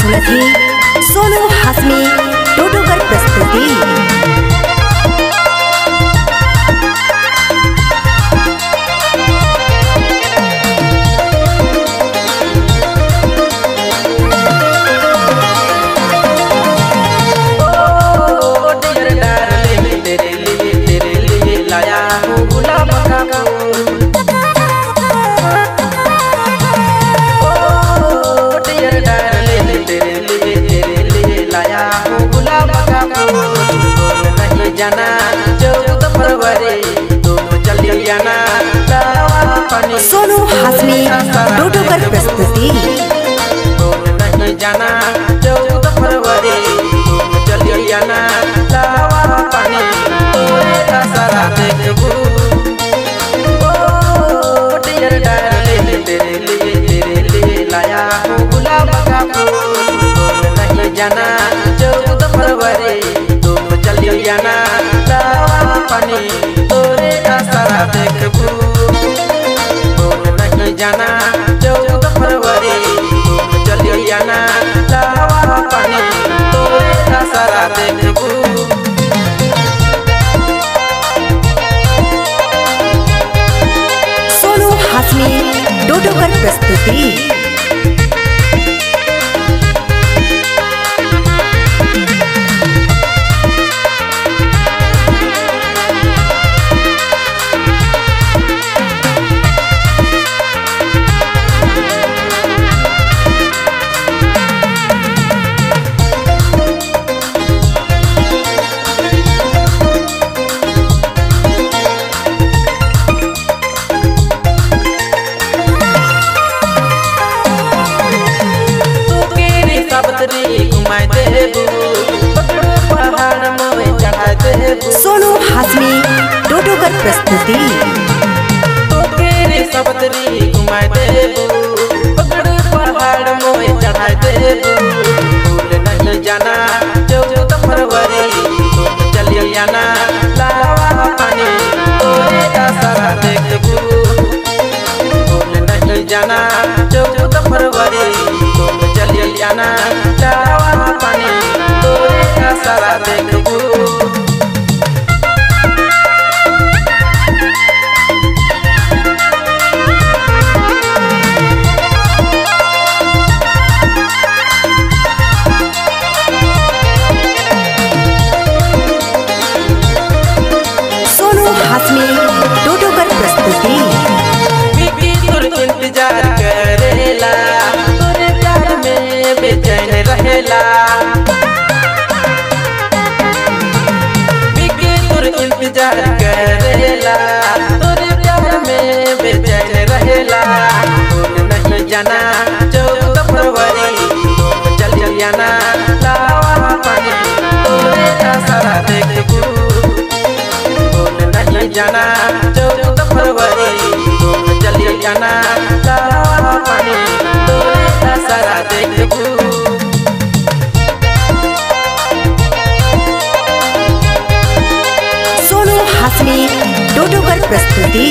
सुरथी सोनू हाशमी टोटोकर प्रस्तुति। जाना 14 फरवरी दोनों चली जाना सोनू हाशमी टोटोकर प्रस्तुति। नहीं जाना 14 फरवरी दोनों चली जाना लावा पानी तोरे सारा देखबू डियर डार्लिंग तेरे लिए लाया हूँ गुलाब का फूल। नहीं जाना 14 फरवरी दोनों चली जाना पानी तोरे सारा देखबू। नहीं जाना 14 फरवरी चली जाना लावा पानी तोरे सारा देखबू। सोनू हाशमी टोटोकर प्रस्तुति। सोनू हाशमी टोटोकर प्रस्तुति। तो तेरे सबतरी घुमाए देबू पकड़ पहाड़ मोए चढ़ाए देबू। भूल नहीं जाना 14 फरवरी चली जाना लावा पानी तोरे सारा देखबू। भूल नहीं जाना 14 फरवरी चली जाना लावा पानी तोरे सारा देखबू। हाशमी टोटोकर प्रस्तुति। इंतजार करेला तोरे प्यार में बेचैन रहेला। इंतजार करेला तोरे प्यार में बेचैन रहेला। भूल नहीं जाना 14 फरवरी चली जाना लावा पानी तोरे सारा देखबू। जाना 14 फरवरी चली जाना लावा पानी तोरे सारा देखबू। सोनू हाशमी टोटोकर प्रस्तुति।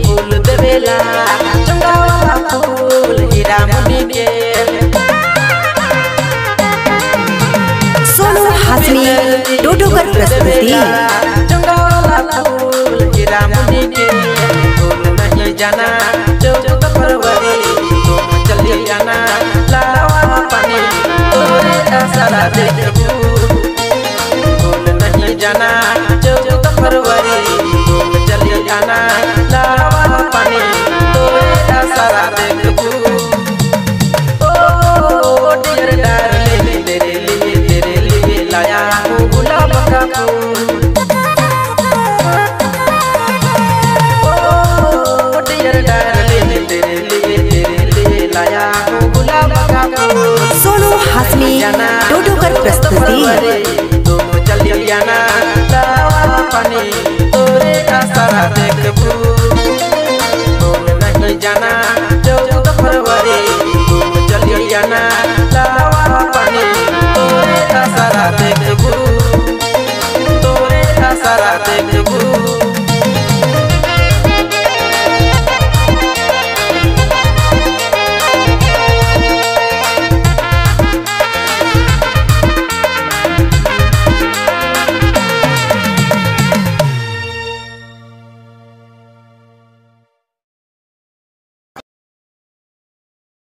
फूल देवेला चंगावा फूल हीरा मुनि के। सोनू हाशमी टोटोकर प्रस्तुति। चंगावा फूल हीरा मुनि के। भूल नहीं जाना 14 फरवरी चली जाना लावा पानी तोरे सारा देखबू। भूल नहीं जाना 14 फरवरी चली जाना लावा पानी तोरे सारा देखबू। ओ डियर डार्लिंग तेरे लिए लाया हूँ गुलाब का फूल। ओ डियर डार्लिंग तेरे लिए दुआरे